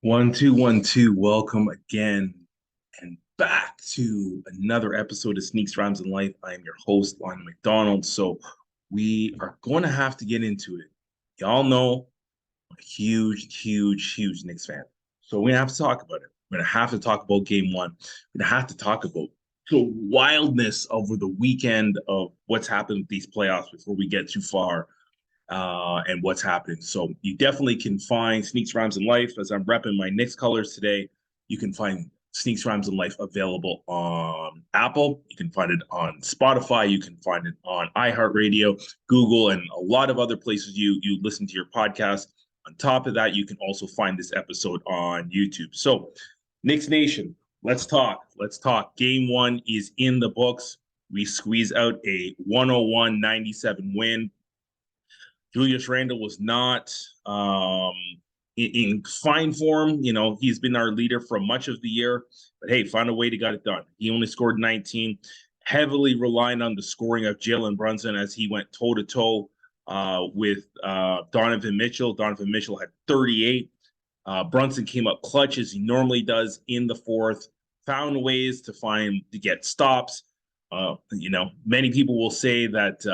One, two, one, two. Welcome again and back to another episode of Sneaks, Rhymes, and Life. I am your host, Lionel McDonald. So we are going to have to get into it. Y'all know I'm a huge Knicks fan. So we're going to have to talk about it. We're going to have to talk about game one. We're going to have to talk about the wildness over the weekend of what's happened with these playoffs before we get too far and what's happening. So you definitely can find Sneaks, Rhymes, and Life as I'm repping my Knicks colors today. You can find Sneaks, Rhymes, and Life available on Apple. You can find it on Spotify. You can find it on iHeartRadio, Google, and a lot of other places you listen to your podcast. On top of that, you can also find this episode on YouTube. So, Knicks Nation, let's talk. Let's talk. Game one is in the books. We squeeze out a 101-97 win. Julius Randle was not in fine form. You know, he's been our leader for much of the year, but hey, found a way to get it done. He only scored 19, heavily relying on the scoring of Jalen Brunson as he went toe to toe with Donovan Mitchell. Donovan Mitchell had 38. Brunson came up clutch as he normally does in the fourth, found ways to get stops. Many people will say that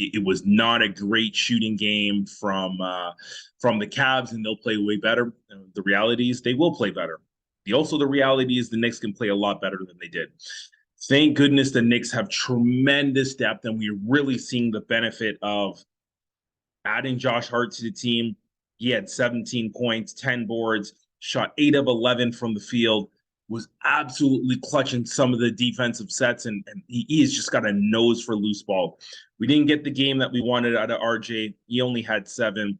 it was not a great shooting game from the Cavs, and they'll play way better. The reality is they will play better. The reality is the Knicks can play a lot better than they did. Thank goodness the Knicks have tremendous depth, and we're really seeing the benefit of adding Josh Hart to the team. He had 17 points, 10 boards, shot 8 of 11 from the field, was absolutely clutching some of the defensive sets, and he has just got a nose for loose ball. We didn't get the game that we wanted out of RJ. He only had 7.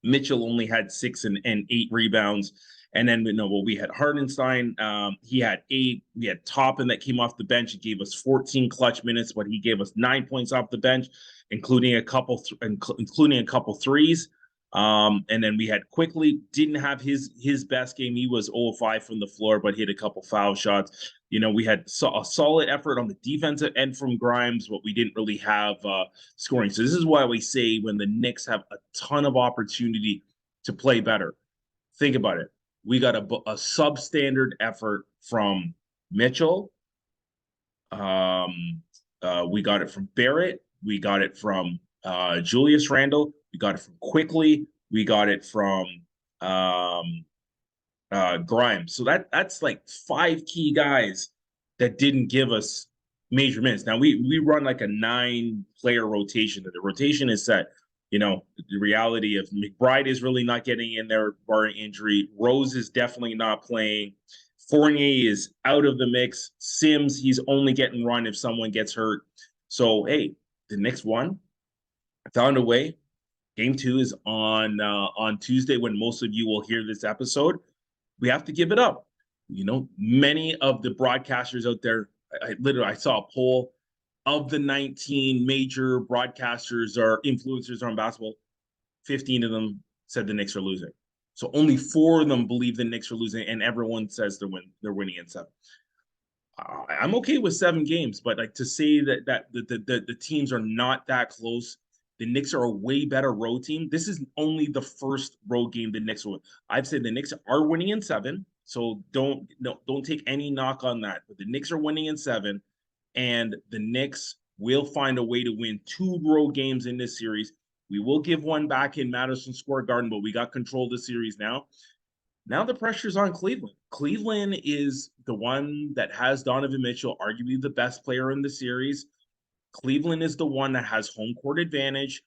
Mitchell only had 6 and 8 rebounds. And then we had Hardenstein. He had 8. We had Toppin that came off the bench. He gave us 14 clutch minutes, but he gave us 9 points off the bench, including a couple threes. And then we had Quickly, didn't have his best game. He was 0 5 from the floor, but hit a couple foul shots. We had a solid effort on the defensive end from Grimes, but we didn't really have scoring. So this is why we say when the Knicks have a ton of opportunity to play better, think about it. We got a substandard effort from Mitchell. We got it from Barrett. We got it from Julius Randle. We got it from Quickly. We got it from Grimes. So that's like 5 key guys that didn't give us major minutes. Now we run like a 9-player rotation. The rotation is set. The reality of McBride is really not getting in there barring injury. Rose is definitely not playing. Fournier is out of the mix. Sims, he's only getting run if someone gets hurt. So, hey, the Knicks won. I found a way. Game 2 is on Tuesday when most of you will hear this episode. We have to give it up. Many of the broadcasters out there, I saw a poll of the 19 major broadcasters or influencers on basketball, 15 of them said the Knicks are losing. So only 4 of them believe the Knicks are losing, and everyone says they're winning in 7. I'm okay with 7 games, but like to say that the teams are not that close. The Knicks are a way better road team. This is only the first road game the Knicks will win. I've said the Knicks are winning in 7, so don't take any knock on that. But the Knicks are winning in 7, and the Knicks will find a way to win 2 road games in this series. We will give one back in Madison Square Garden, but we got control of the series now. Now the pressure's on Cleveland. Cleveland is the one that has Donovan Mitchell, arguably the best player in the series. Cleveland is the one that has home court advantage.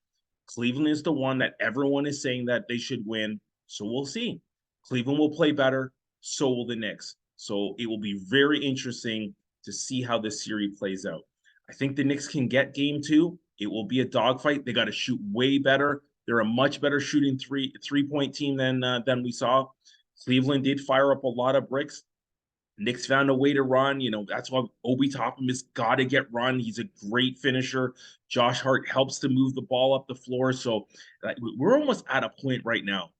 Cleveland is the one that everyone is saying that they should win. So we'll see. Cleveland will play better. So will the Knicks. So it will be very interesting to see how this series plays out. I think the Knicks can get game 2. It will be a dogfight. They got to shoot way better. They're a much better shooting three-point team than we saw. Cleveland did fire up a lot of bricks. Knicks found a way to run. That's why Obi Toppin has got to get run. He's a great finisher. Josh Hart helps to move the ball up the floor. So we're almost at a point right now.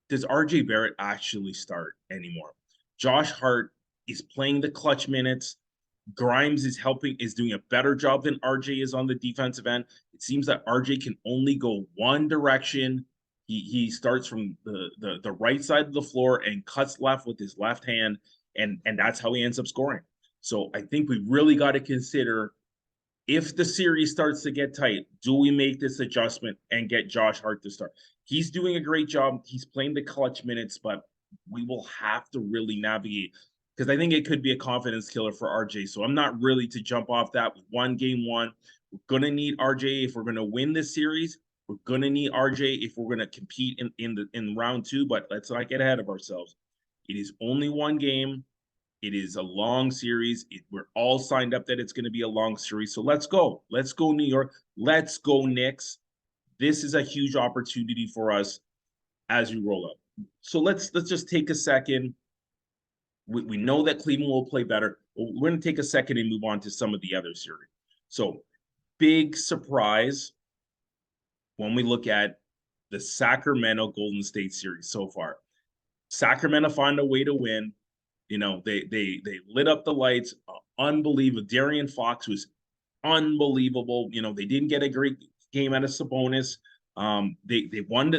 Does RJ Barrett actually start anymore? Josh Hart is playing the clutch minutes. Grimes is doing a better job than RJ is on the defensive end. It seems that RJ can only go one direction. He starts from the right side of the floor and cuts left with his left hand, and that's how he ends up scoring. So I think we really got to consider, if the series starts to get tight, do we make this adjustment and get Josh Hart to start? He's doing a great job. He's playing the clutch minutes, but we will have to really navigate, because I think it could be a confidence killer for RJ. So I'm not really to jump off that with one game one. We're gonna need RJ if we're gonna win this series. We're gonna need RJ if we're gonna compete in round two. But let's not get ahead of ourselves. It is only one game. It is a long series. We're all signed up that it's going to be a long series. So let's go. Let's go, New York. Let's go, Knicks. This is a huge opportunity for us as we roll up. So let's just take a second. We know that Cleveland will play better. We're going to take a second and move on to some of the other series. So, big surprise when we look at the Sacramento Golden State series so far. Sacramento find a way to win. They lit up the lights. Unbelievable. Darian Fox was unbelievable. They didn't get a great game out of Sabonis. They won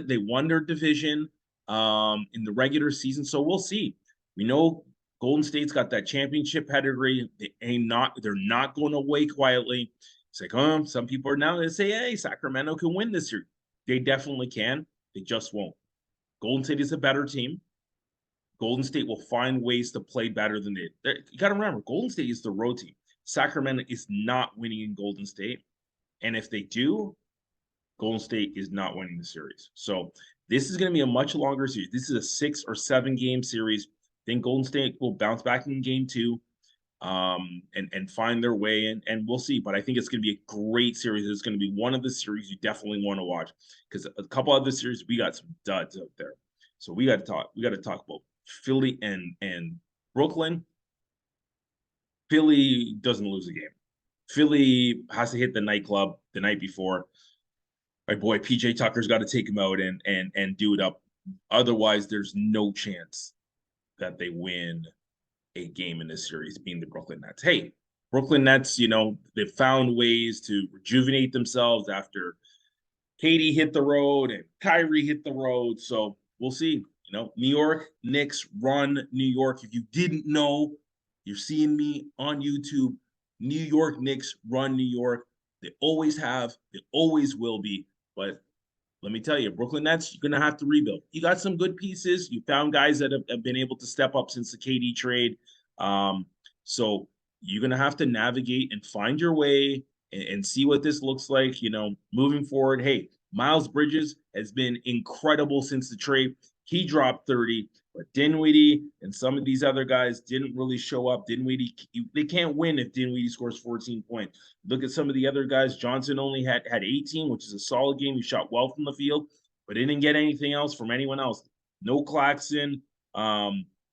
their division in the regular season. So we'll see. We know Golden State's got that championship pedigree. They're not going away quietly. It's like, some people are now going to say, hey, Sacramento can win this year. They definitely can. They just won't. Golden State is a better team. Golden State will find ways to play better than they. You got to remember, Golden State is the road team. Sacramento is not winning in Golden State. And if they do, Golden State is not winning the series. So this is going to be a much longer series. This is a 6 or 7 game series. I think Golden State will bounce back in game two, and find their way, and we'll see. But I think it's going to be a great series. It's going to be one of the series you definitely want to watch, because a couple of the series we got some duds out there. So we got to talk. We got to talk about Philly and Brooklyn. Philly doesn't lose a game. Philly has to hit the nightclub the night before. My boy PJ Tucker's got to take him out and do it up. Otherwise, there's no chance that they win a game in this series, being the Brooklyn Nets. Hey, Brooklyn Nets, they've found ways to rejuvenate themselves after Katie hit the road and Kyrie hit the road. So we'll see. New York Knicks run New York. If you didn't know, you're seeing me on YouTube. New York Knicks run New York. They always have. They always will be. But let me tell you, Brooklyn Nets, you're going to have to rebuild. You got some good pieces. You found guys that have been able to step up since the KD trade. So you're going to have to navigate and find your way and see what this looks like, moving forward. Hey, Miles Bridges has been incredible since the trade. He dropped 30, but Dinwiddie and some of these other guys didn't really show up. Dinwiddie, they can't win if Dinwiddie scores 14 points. Look at some of the other guys. Johnson only had 18, which is a solid game. He shot well from the field, but didn't get anything else from anyone else. No Claxton.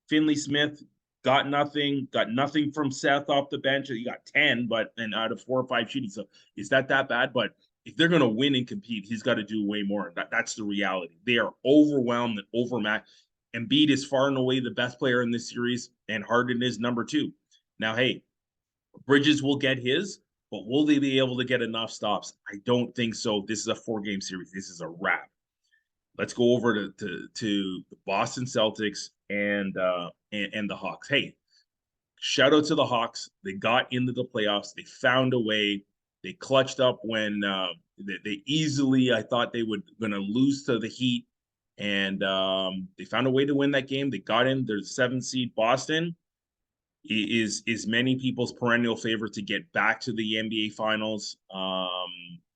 Finley Smith got nothing from Seth off the bench. He got 10, and out of 4 or 5 shooting. So is that bad? But if they're going to win and compete, he's got to do way more. That's the reality. They are overwhelmed and overmatched. Embiid is far and away the best player in this series, and Harden is number 2. Now, hey, Bridges will get his, but will they be able to get enough stops? I don't think so. This is a 4-game series. This is a wrap. Let's go over to the Boston Celtics and the Hawks. Hey, shout out to the Hawks. They got into the playoffs. They found a way. They clutched up when they easily, I thought they were going to lose to the Heat, and they found a way to win that game. They got in. They're the 7th seed. Boston is many people's perennial favorite to get back to the NBA Finals.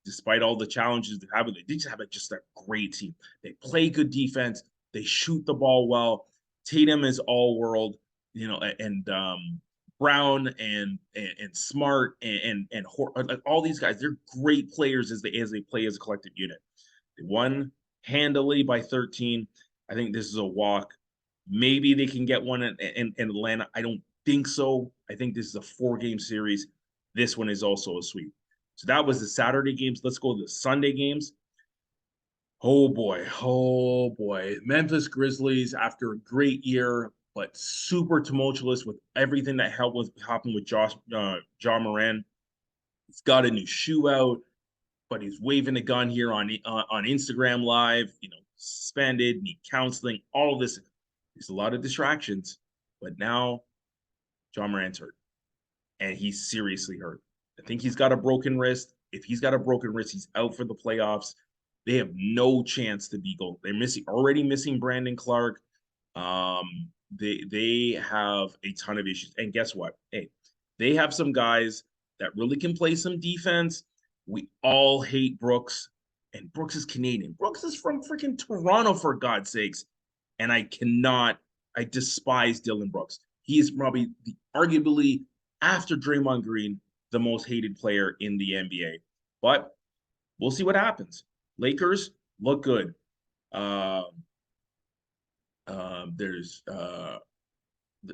Despite all the challenges they have, they just have just a great team. They play good defense. They shoot the ball well. Tatum is all world, and Brown and Smart and like all these guys. They're great players as they play as a collective unit. They won handily by 13. I think this is a walk. Maybe they can get one in Atlanta. I don't think so. I think this is a 4-game series. This one is also a sweep. So that was the Saturday games. Let's go to the Sunday games. Oh boy. Memphis Grizzlies, after a great year, but super tumultuous with everything that happened with John Moran. He's got a new shoe out, but he's waving a gun here on Instagram Live. suspended, need counseling, all of this. There's a lot of distractions, but now John Morant's hurt, and he's seriously hurt. I think he's got a broken wrist. If he's got a broken wrist, he's out for the playoffs. They have no chance to be gold. They're already missing Brandon Clark. They have a ton of issues. And guess what? Hey, they have some guys that really can play some defense. We all hate Brooks, and Brooks is Canadian. Brooks is from freaking Toronto, for God's sakes. And I despise Dylan Brooks. He is probably arguably, after Draymond Green, the most hated player in the NBA. But we'll see what happens. Lakers look good. There's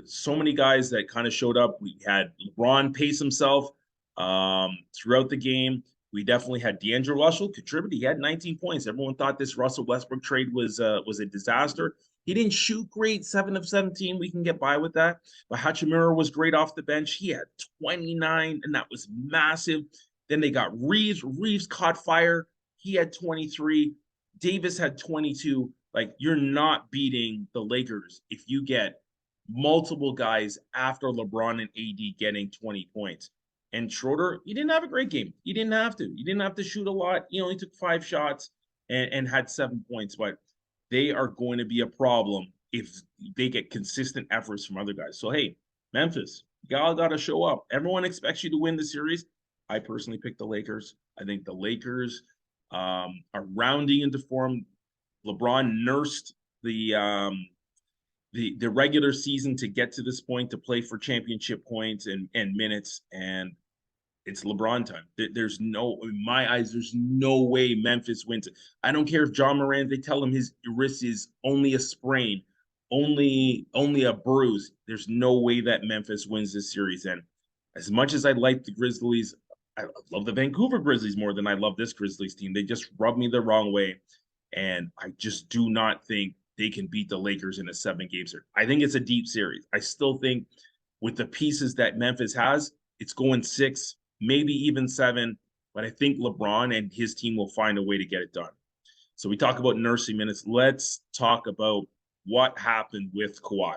so many guys that kind of showed up. We had LeBron pace himself throughout the game. We definitely had D'Angelo Russell contribute. He had 19 points. Everyone thought this Russell Westbrook trade was a disaster. He didn't shoot great, 7 of 17. We can get by with that. But Hachimura was great off the bench. He had 29, and that was massive. Then they got Reeves. Reeves caught fire. He had 23. Davis had 22. Like, you're not beating the Lakers if you get multiple guys after LeBron and AD getting 20 points. And Schroeder, he didn't have a great game. He didn't have to. He didn't have to shoot a lot. He only took 5 shots and had 7 points. But they are going to be a problem if they get consistent efforts from other guys. So, hey, Memphis, y'all got to show up. Everyone expects you to win the series. I personally picked the Lakers. I think the Lakers are rounding into form. LeBron nursed the regular season to get to this point, to play for championship points and minutes, and it's LeBron time. There's no, in my eyes, there's no way Memphis wins it. I don't care if John Morant, they tell him his wrist is only a sprain, only a bruise. There's no way that Memphis wins this series. And as much as I like the Grizzlies, I love the Vancouver Grizzlies more than I love this Grizzlies team. They just rub me the wrong way. And I just do not think they can beat the Lakers in a 7-game series. I think it's a deep series. I still think with the pieces that Memphis has, it's going 6, maybe even 7. But I think LeBron and his team will find a way to get it done. So we talk about nursing minutes. Let's talk about what happened with Kawhi.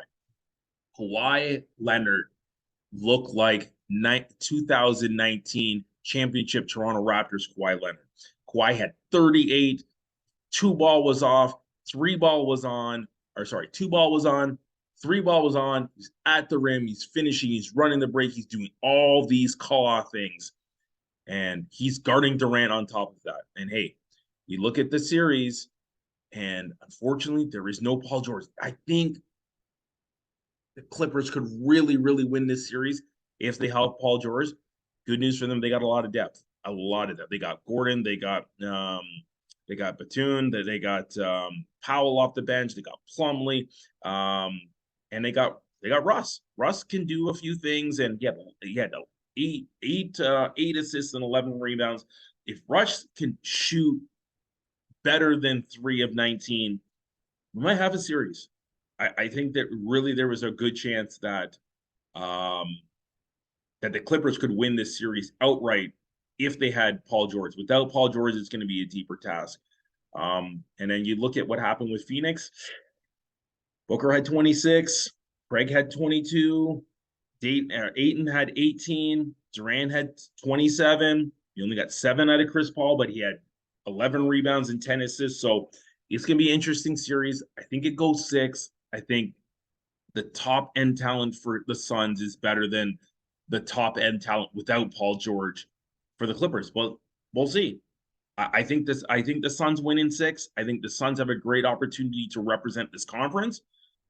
Kawhi Leonard looked like 2019 championship Toronto Raptors Kawhi Leonard. Kawhi had 38. 2 ball was off, 3 ball was on, 2 ball was on, 3 ball was on. He's at the rim, he's finishing, he's running the break, he's doing all these call-off things. And he's guarding Durant on top of that. And hey, you look at the series, and unfortunately, there is no Paul George. I think the Clippers could really, really win this series if they help Paul George. Good news for them, they got a lot of depth. A lot of depth. They got Gordon, they got Batum, they got Powell off the bench, they got Plumlee, and they got Russ. Russ can do a few things, and he had 8 assists and 11 rebounds. If Russ can shoot better than 3 of 19, we might have a series. I think that really there was a good chance that that the Clippers could win this series outright if they had Paul George. Without Paul George, it's going to be a deeper task. And then you look at what happened with Phoenix. Booker had 26. Craig had 22. Ayton had 18. Durant had 27. He only got 7 out of Chris Paul, but he had 11 rebounds and 10 assists. So it's going to be an interesting series. I think it goes 6. I think the top end talent for the Suns is better than the top end talent without Paul George for the Clippers. Well, we'll see. I think the Suns win in 6. I think the Suns have a great opportunity to represent this conference,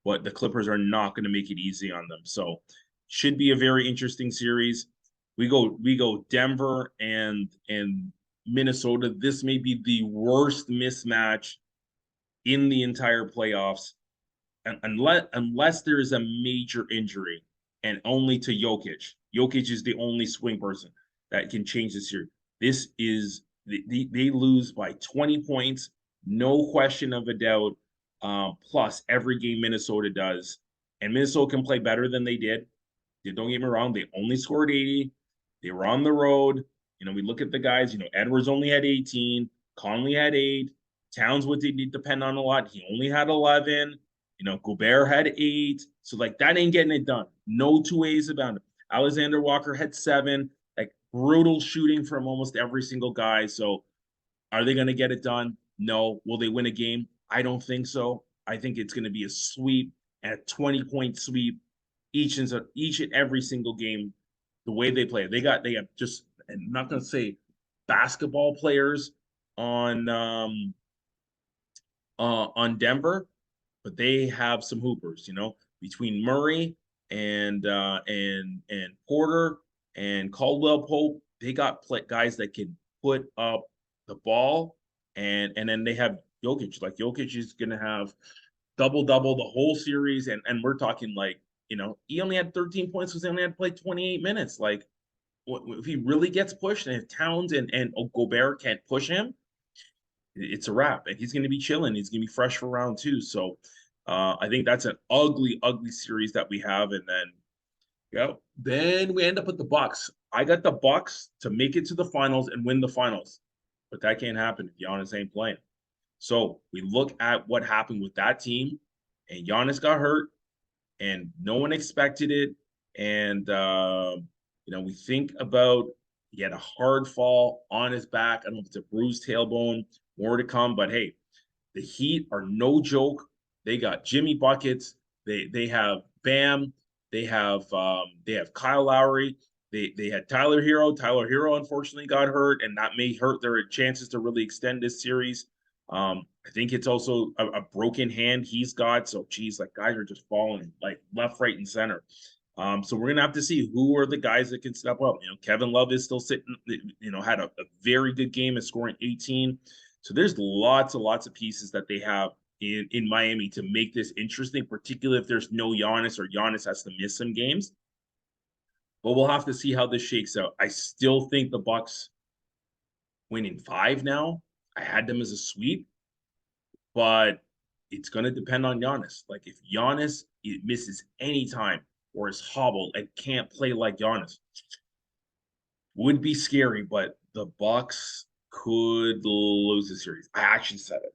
but the Clippers are not going to make it easy on them. So should be a very interesting series. We go Denver and Minnesota. This may be the worst mismatch in the entire playoffs. Unless there is a major injury, and only to Jokic. Jokic is the only swing person that can change the series. This is they lose by 20 points, no question of a doubt. Plus every game Minnesota does, and Minnesota can play better than they did. Don't get me wrong; they only scored 80. They were on the road. We look at the guys. Edwards only had 18. Conley had 8. Towns would need depend on a lot. He only had 11. Gobert had 8. So like that ain't getting it done. No two ways about it. Alexander Walker had 7. Like brutal shooting from almost every single guy. So are they going to get it done? No. Will they win a game? I don't think so. I think it's going to be a sweep and a 20-point sweep each and every single game. The way they play, they have just, and I'm not going to say basketball players on on Denver, but they have some hoopers. Between Murray and Porter and Caldwell Pope, they got guys that can put up the ball, and then they have Jokic. Like Jokic is gonna have double the whole series, and we're talking like he only had 13 points because he only had to play 28 minutes. Like if he really gets pushed, and if Towns and Gobert can't push him, it's a wrap. And he's going to be chilling. He's going to be fresh for round 2. So I think that's an ugly series that we have. And then we end up with the Bucks. I got the Bucks to make it to the finals and win the finals, but that can't happen if Giannis ain't playing. So we look at what happened with that team, and Giannis got hurt, and no one expected it. And we think about he had a hard fall on his back. I don't know if it's a bruised tailbone, more to come. But hey, the Heat are no joke. They got Jimmy buckets. They have Bam. They have Kyle Lowry. They had Tyler Hero. Tyler Hero unfortunately got hurt, and that may hurt their chances to really extend this series. I think it's also a broken hand he's got. So, geez, like guys are just falling like left, right, and center. So we're gonna have to see who are the guys that can step up. Kevin Love is still sitting. Had a very good game of scoring 18. So there's lots of pieces that they have in Miami to make this interesting, particularly if there's no Giannis or Giannis has to miss some games. But we'll have to see how this shakes out. I still think the Bucks win in 5 now. I had them as a sweep, but it's going to depend on Giannis. Like if Giannis misses any time or is hobbled and can't play like Giannis, would be scary. But the Bucks could lose the series. I actually said it.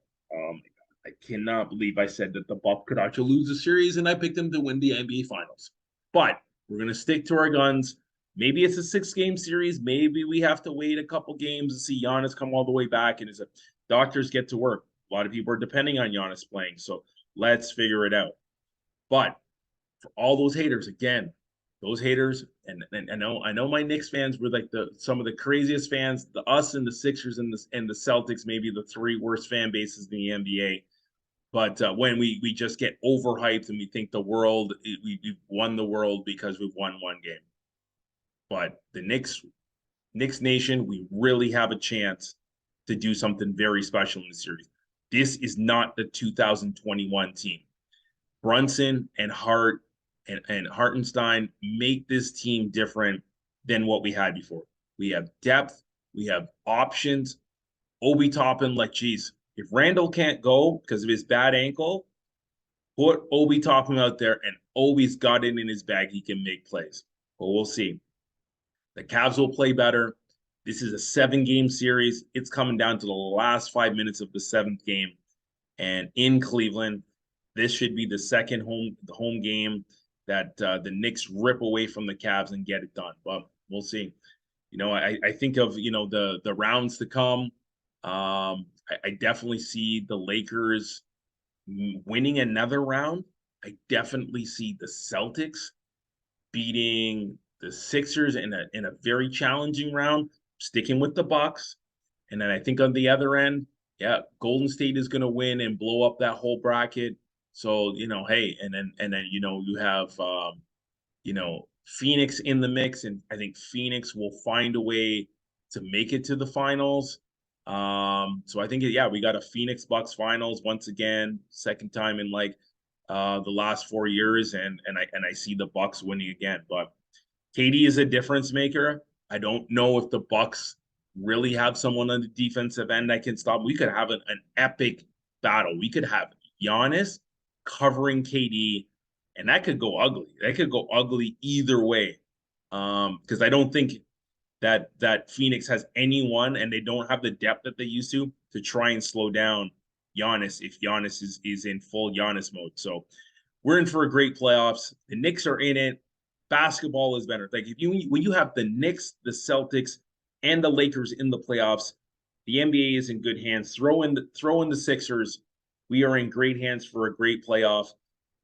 I cannot believe I said that the Bucks could actually lose the series, and I picked them to win the NBA Finals. But we're going to stick to our guns. Maybe it's a 6-game series. Maybe we have to wait a couple games and see Giannis come all the way back, and as a doctors get to work. A lot of people are depending on Giannis playing, so let's figure it out. But for all those haters, again, those haters, and I know my Knicks fans were like some of the craziest fans. Us and the Sixers and the Celtics, maybe the 3 worst fan bases in the NBA. But when we just get overhyped and we think we've won the world because we've won one game. But the Knicks Nation, we really have a chance to do something very special in the series. This is not the 2021 team. Brunson and Hart and Hartenstein make this team different than what we had before. We have depth, we have options. Obi Toppin, like, geez, if Randall can't go because of his bad ankle, put Obi Toppin out there, and Obi's got it in his bag. He can make plays. But we'll see. The Cavs will play better. This is a 7-game series. It's coming down to the last 5 minutes of the 7th game. And in Cleveland, this should be the home game that the Knicks rip away from the Cavs and get it done. But we'll see. I think of the rounds to come. I definitely see the Lakers winning another round. I definitely see the Celtics beating the Sixers in a very challenging round, sticking with the Bucks. And then I think on the other end, yeah, Golden State is going to win and blow up that whole bracket. So, hey, and then you have Phoenix in the mix, and I think Phoenix will find a way to make it to the finals. So I think yeah, we got a Phoenix Bucks finals once again, second time in like the last 4 years, and I see the Bucks winning again. But KD is a difference maker. I don't know if the Bucks really have someone on the defensive end that can stop. We could have an epic battle. We could have Giannis covering KD, and that could go ugly. That could go ugly either way. Because I don't think that Phoenix has anyone, and they don't have the depth that they used to try and slow down Giannis if Giannis is in full Giannis mode. So we're in for a great playoffs. The Knicks are in it. Basketball is better. Like if you when you have the Knicks, the Celtics, and the Lakers in the playoffs, the NBA is in good hands. Throw in the Sixers. We are in great hands for a great playoff.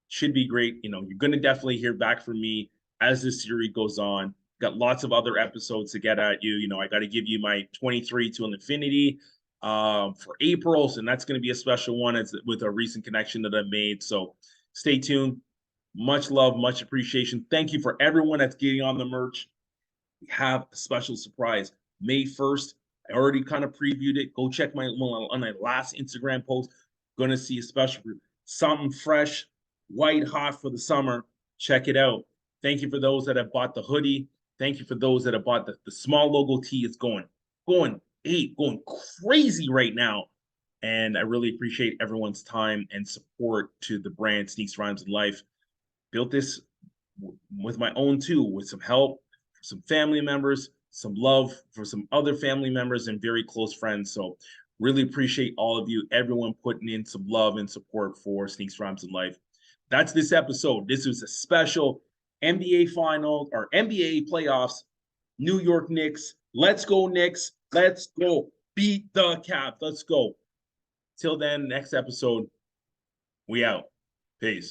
Should be great. You're going to definitely hear back from me as this series goes on. Got lots of other episodes to get at you. I got to give you my 23 to infinity for April, and that's going to be a special one with a recent connection that I've made. So stay tuned. Much love, much appreciation. Thank you for everyone that's getting on the merch. We have a special surprise May 1st. I already kind of previewed it. Go check on my last Instagram post. Going to see a special something fresh, white hot for the summer. Check it out. Thank you for those that have bought the hoodie. Thank you for those that have bought the small logo tee. It's going crazy right now. And I really appreciate everyone's time and support to the brand Sneaks, Rhymes, and Life. Built this with my own too, with some help from some family members, some love for some other family members, and very close friends. So really appreciate all of you, everyone putting in some love and support for Sneaks, Rhymes, and Life. That's this episode. This was a special NBA final or NBA playoffs. New York Knicks. Let's go, Knicks. Let's go. Beat the Cavs. Let's go. Till then, next episode, we out. Peace.